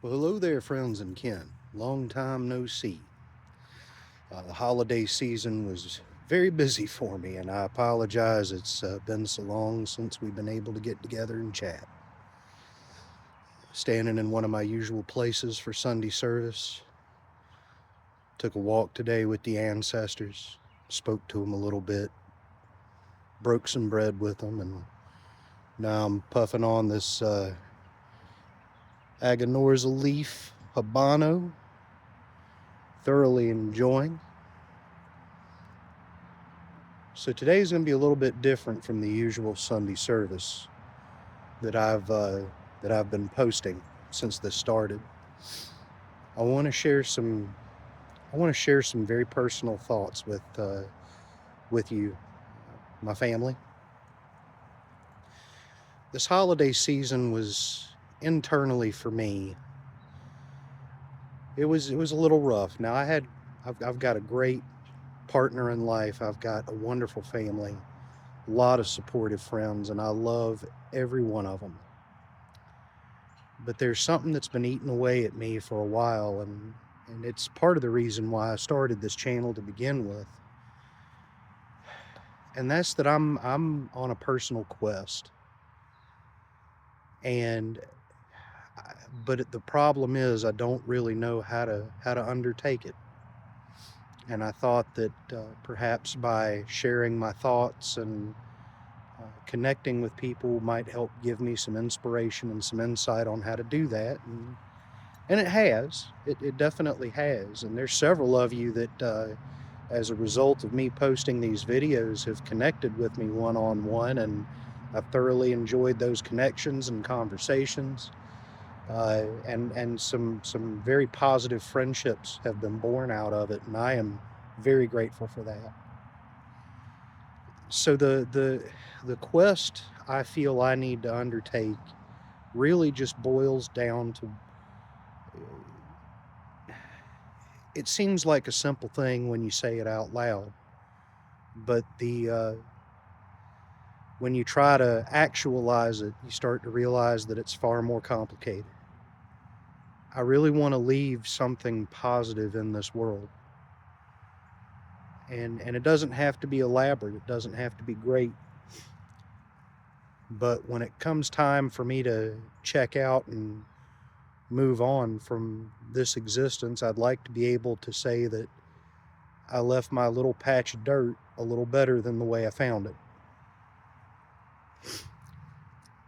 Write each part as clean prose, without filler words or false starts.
Well, hello there, friends and kin. Long time no see. The holiday season was very busy for me, and I apologize. It's been so long since we've been able to get together and chat. Standing in one of my usual places for Sundee Service. Took a walk today with the ancestors, spoke to them a little bit, broke some bread with them, and now I'm puffing on this Aganorza leaf Habano, thoroughly enjoying. So today's going to be a little bit different from the usual Sundee service that I've been posting since this started. I want to share some very personal thoughts with you, my family. This holiday season was internally for me. It was a little rough. Now I've got a great partner in life. I've got a wonderful family, a lot of supportive friends, and I love every one of them. But there's something that's been eating away at me for a while, and it's part of the reason why I started this channel to begin with. And that's that I'm on a personal quest. And but the problem is I don't really know how to undertake it. And I thought that perhaps by sharing my thoughts and connecting with people might help give me some inspiration and some insight on how to do that. And it has. It definitely has. And there's several of you that, as a result of me posting these videos, have connected with me one-on-one, and I've thoroughly enjoyed those connections and conversations. And some very positive friendships have been born out of it, and I am very grateful for that. So the quest I feel I need to undertake really just boils down to, it seems like a simple thing when you say it out loud, but the when you try to actualize it, you start to realize that it's far more complicated. I really want to leave something positive in this world. And it doesn't have to be elaborate, it doesn't have to be great. But when it comes time for me to check out and move on from this existence, I'd like to be able to say that I left my little patch of dirt a little better than the way I found it.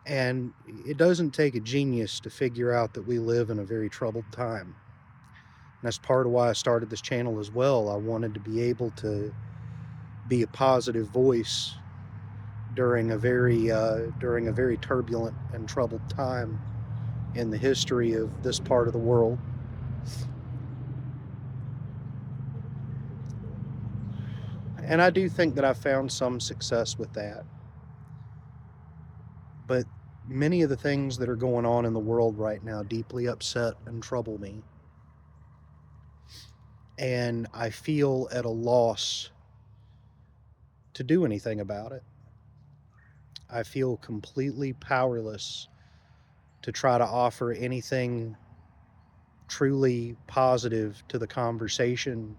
And it doesn't take a genius to figure out that we live in a very troubled time. And that's part of why I started this channel as well. I wanted to be able to be a positive voice during a very turbulent and troubled time in the history of this part of the world. And I do think that I've found some success with that. But many of the things that are going on in the world right now deeply upset and trouble me. And I feel at a loss to do anything about it. I feel completely powerless to try to offer anything truly positive to the conversation,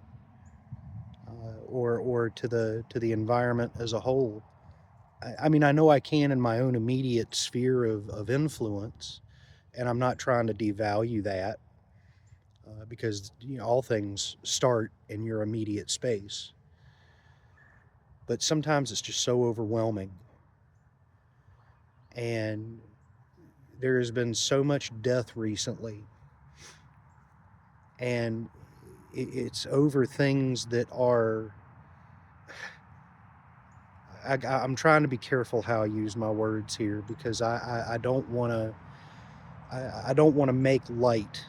or to the environment as a whole. I mean, I know I can in my own immediate sphere of influence, and I'm not trying to devalue that, because all things start in your immediate space. But sometimes it's just so overwhelming, and there has been so much death recently, and it's over things that are, I'm trying to be careful how I use my words here, because I don't want to I don't want to make light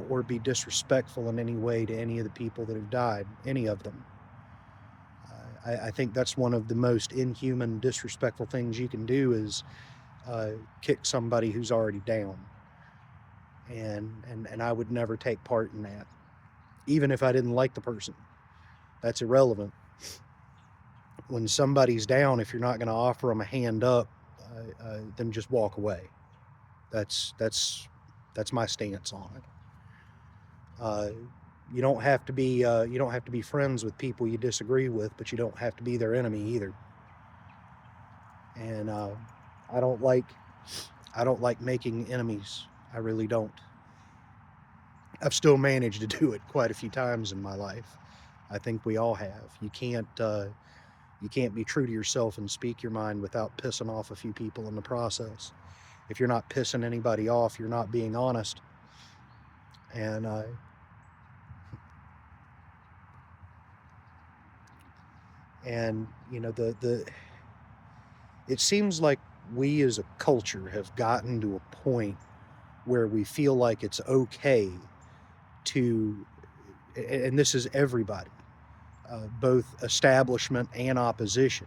or be disrespectful in any way to any of the people that have died, any of them. I think that's one of the most inhuman, disrespectful things you can do, is kick somebody who's already down. And I would never take part in that, even if I didn't like the person. That's irrelevant. When somebody's down, if you're not going to offer them a hand up, then just walk away. That's That's my stance on it. You don't have to be friends with people you disagree with, but you don't have to be their enemy either. And I don't like I don't like making enemies. I really don't. I've still managed to do it quite a few times in my life. I think we all have. You can't be true to yourself and speak your mind without pissing off a few people in the process. If you're not pissing anybody off, you're not being honest. And the it seems like we as a culture have gotten to a point where we feel like it's okay to, and this is everybody, both establishment and opposition,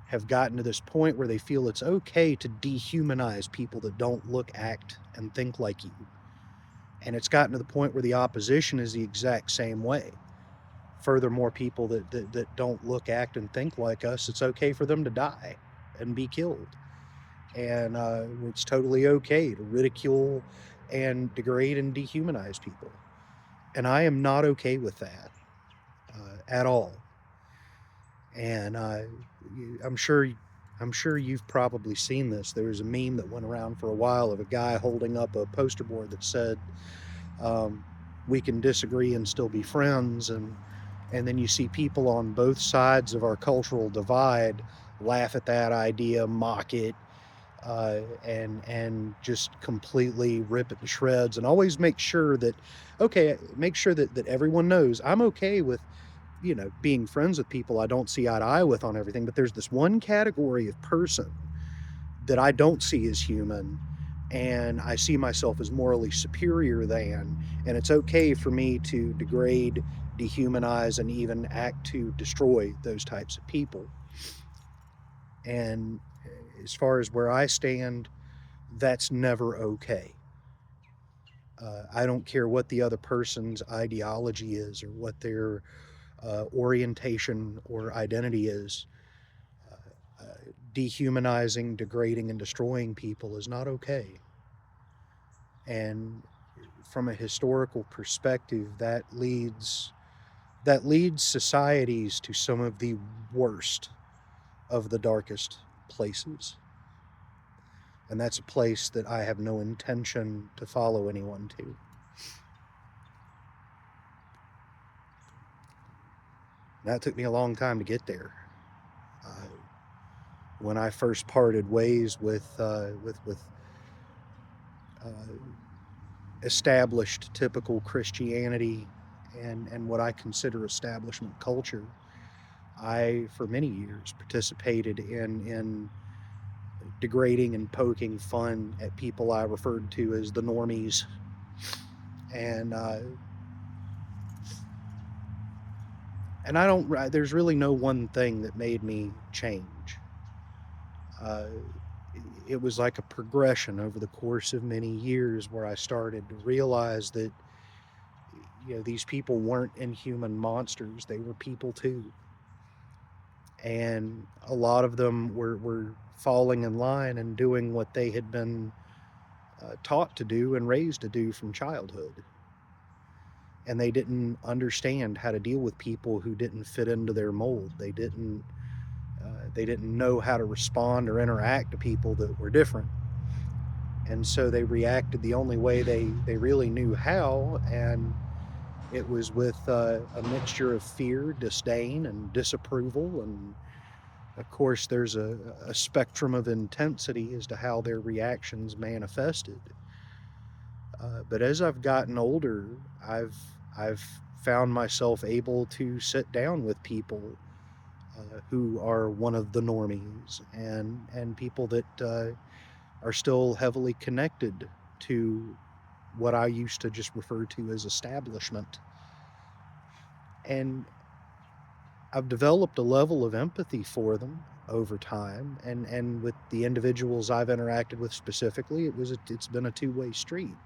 have gotten to this point where they feel it's okay to dehumanize people that don't look, act, and think like you. And it's gotten to the point where the opposition is the exact same way. Furthermore, people that don't look, act, and think like us, it's okay for them to die and be killed. And it's totally okay to ridicule and degrade and dehumanize people. And I am not okay with that at all. And I'm sure you've probably seen this. There was a meme that went around for a while of a guy holding up a poster board that said, "We can disagree and still be friends," and then you see people on both sides of our cultural divide laugh at that idea, mock it, and just completely rip it to shreds. And always make sure that everyone knows I'm okay with, being friends with people I don't see eye to eye with on everything, but there's this one category of person that I don't see as human, and I see myself as morally superior than, and it's okay for me to degrade, dehumanize, and even act to destroy those types of people. And as far as where I stand, that's never okay. I don't care what the other person's ideology is or what their orientation or identity is. Dehumanizing, degrading, and destroying people is not okay. And from a historical perspective, that leads societies to some of the worst of the darkest places. And that's a place that I have no intention to follow anyone to. That took me a long time to get there. When I first parted ways with established typical Christianity and what I consider establishment culture, I, for many years, participated in degrading and poking fun at people I referred to as the normies. And I don't, there's really no one thing that made me change. It was like a progression over the course of many years where I started to realize that, these people weren't inhuman monsters. They were people too. And a lot of them were falling in line and doing what they had been taught to do and raised to do from childhood. And they didn't understand how to deal with people who didn't fit into their mold. They didn't know how to respond or interact to people that were different. And so they reacted the only way they really knew how, and it was with a mixture of fear, disdain, and disapproval. And of course, there's a spectrum of intensity as to how their reactions manifested. But as I've gotten older, I've found myself able to sit down with people who are one of the normies, and people that are still heavily connected to what I used to just refer to as establishment. And I've developed a level of empathy for them over time, and with the individuals I've interacted with specifically, it's been a two-way street.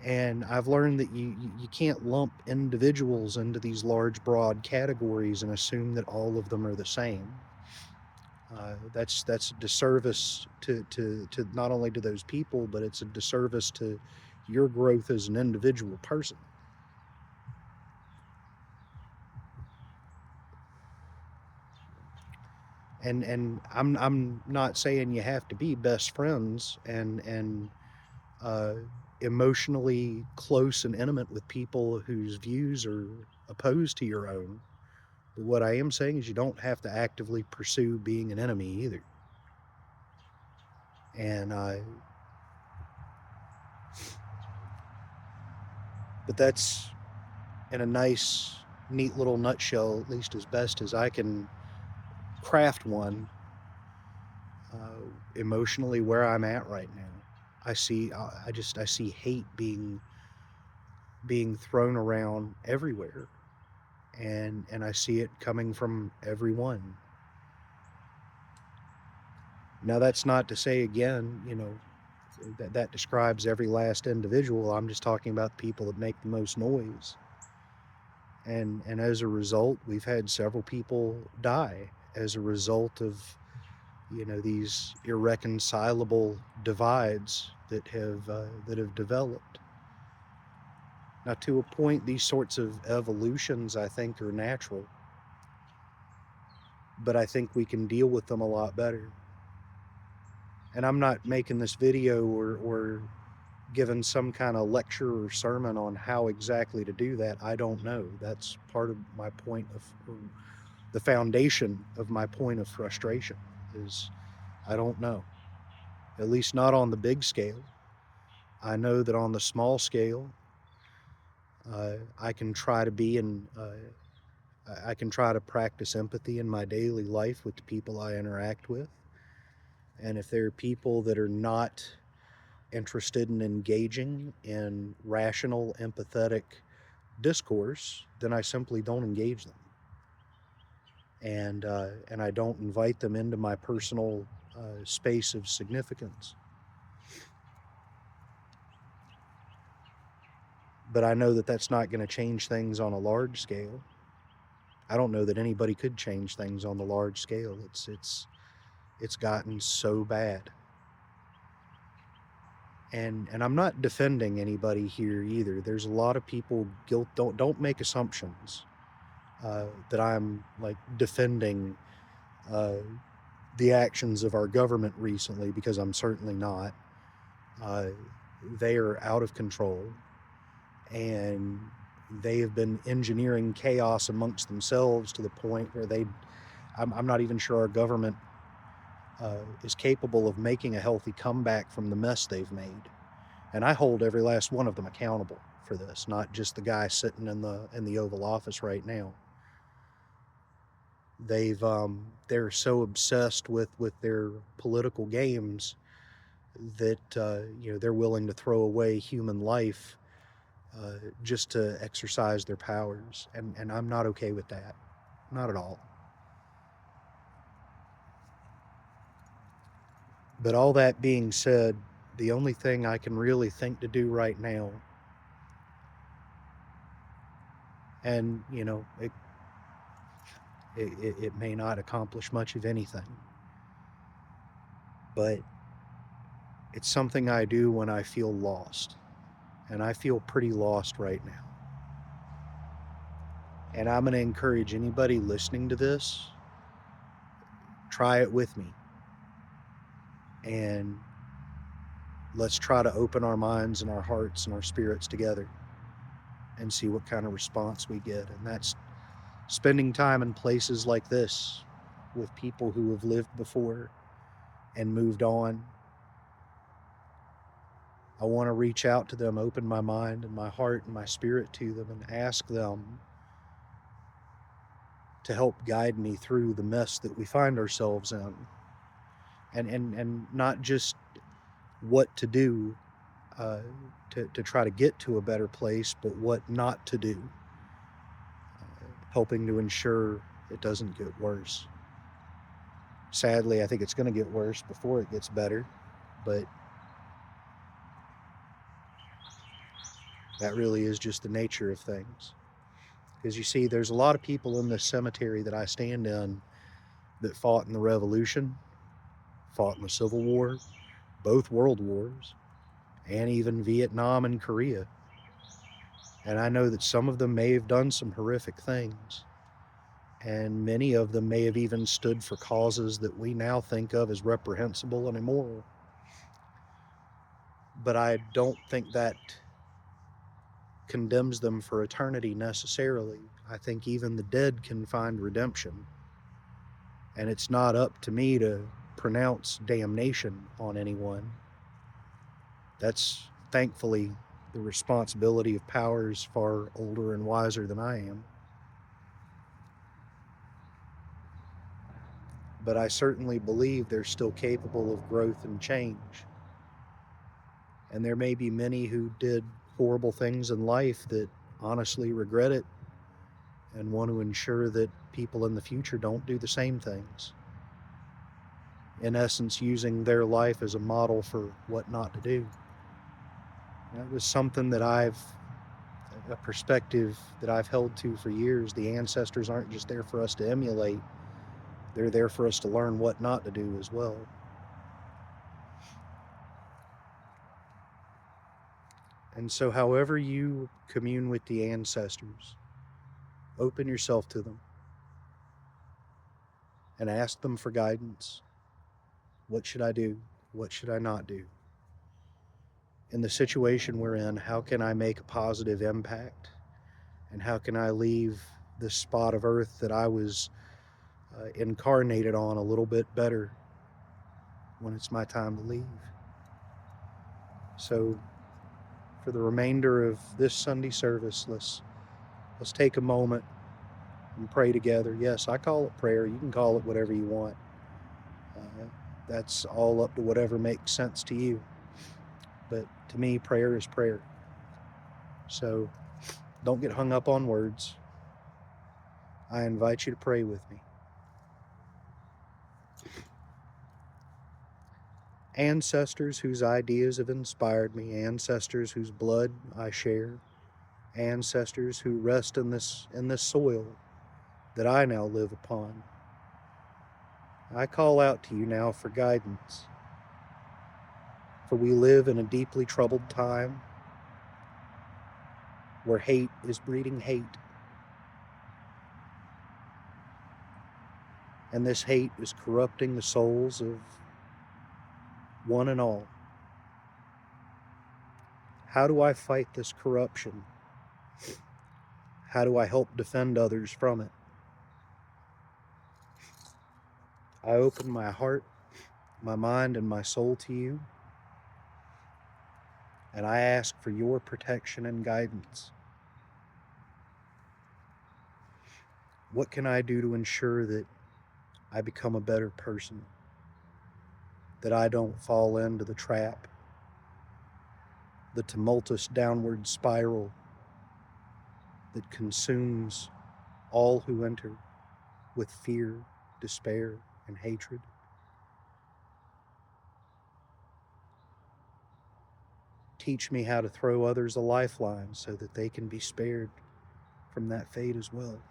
And I've learned that you can't lump individuals into these large, broad categories and assume that all of them are the same. That's a disservice to not only to those people, but it's a disservice to your growth as an individual person. And I'm not saying you have to be best friends and uh, emotionally close and intimate with people whose views are opposed to your own. But what I am saying is you don't have to actively pursue being an enemy either. And but that's in a nice, neat little nutshell, at least as best as I can craft one, emotionally where I'm at right now. I see hate being thrown around everywhere, and I see it coming from everyone. Now that's not to say again, that describes every last individual. I'm just talking about people that make the most noise. And as a result, we've had several people die as a result of these irreconcilable divides that have developed. Now, to a point, these sorts of evolutions I think are natural, but I think we can deal with them a lot better. And I'm not making this video or giving some kind of lecture or sermon on how exactly to do that. I don't know. That's part of my point of, or the foundation of my point of frustration is I don't know. At least not on the big scale. I know that on the small scale, I can try to be in. I can try to practice empathy in my daily life with the people I interact with. And if there are people that are not interested in engaging in rational, empathetic discourse, then I simply don't engage them, and I don't invite them into my personal space of significance. But I know that that's not going to change things on a large scale. I don't know that anybody could change things on the large scale. It's gotten so bad. And I'm not defending anybody here either. There's a lot of people don't make assumptions that I'm like defending uh, the actions of our government recently, because I'm certainly not. Uh, they are out of control, and they have been engineering chaos amongst themselves to the point where I'm not even sure our government is capable of making a healthy comeback from the mess they've made. And I hold every last one of them accountable for this, not just the guy sitting in the Oval Office right now. They're so obsessed with their political games that they're willing to throw away human life just to exercise their powers, and I'm not okay with that, not at all. But all that being said, the only thing I can really think to do right now, and it may not accomplish much of anything, but it's something I do when I feel lost, and I feel pretty lost right now. And I'm going to encourage anybody listening to this, try it with me, and let's try to open our minds and our hearts and our spirits together and see what kind of response we get. And that's spending time in places like this with people who have lived before and moved on. I want to reach out to them, open my mind and my heart and my spirit to them, and ask them to help guide me through the mess that we find ourselves in. And not just what to do to try to get to a better place, but what not to do, helping to ensure it doesn't get worse. Sadly, I think it's going to get worse before it gets better, but that really is just the nature of things. Because you see, there's a lot of people in this cemetery that I stand in that fought in the Revolution, fought in the Civil War, both world wars, and even Vietnam and Korea. And I know that some of them may have done some horrific things, and many of them may have even stood for causes that we now think of as reprehensible and immoral. But I don't think that condemns them for eternity necessarily. I think even the dead can find redemption. And it's not up to me to pronounce damnation on anyone. That's thankfully the responsibility of powers far older and wiser than I am. But I certainly believe they're still capable of growth and change. And there may be many who did horrible things in life that honestly regret it and want to ensure that people in the future don't do the same things. In essence, using their life as a model for what not to do. That was something that a perspective that I've held to for years. The ancestors aren't just there for us to emulate, they're there for us to learn what not to do as well. And so, however you commune with the ancestors, open yourself to them and ask them for guidance. What should I do? What should I not do? In the situation we're in, how can I make a positive impact? And how can I leave this spot of earth that I was incarnated on a little bit better when it's my time to leave? So for the remainder of this Sunday service, let's take a moment and pray together. Yes, I call it prayer. You can call it whatever you want. That's all up to whatever makes sense to you. But to me, prayer is prayer. So don't get hung up on words. I invite you to pray with me. Ancestors whose ideas have inspired me, ancestors whose blood I share, ancestors who rest in this soil that I now live upon. I call out to you now for guidance, for we live in a deeply troubled time where hate is breeding hate. And this hate is corrupting the souls of one and all. How do I fight this corruption? How do I help defend others from it? I open my heart, my mind, and my soul to you, and I ask for your protection and guidance. What can I do to ensure that I become a better person, that I don't fall into the trap, the tumultuous downward spiral that consumes all who enter with fear, despair, and hatred? Teach me how to throw others a lifeline so that they can be spared from that fate as well.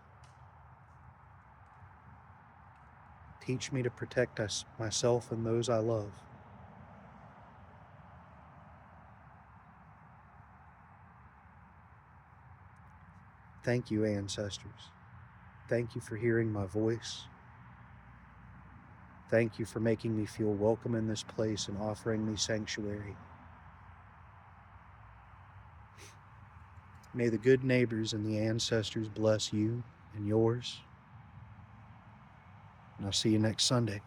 Teach me to protect myself and those I love. Thank you, ancestors. Thank you for hearing my voice. Thank you for making me feel welcome in this place and offering me sanctuary. May the good neighbors and the ancestors bless you and yours. And I'll see you next Sunday.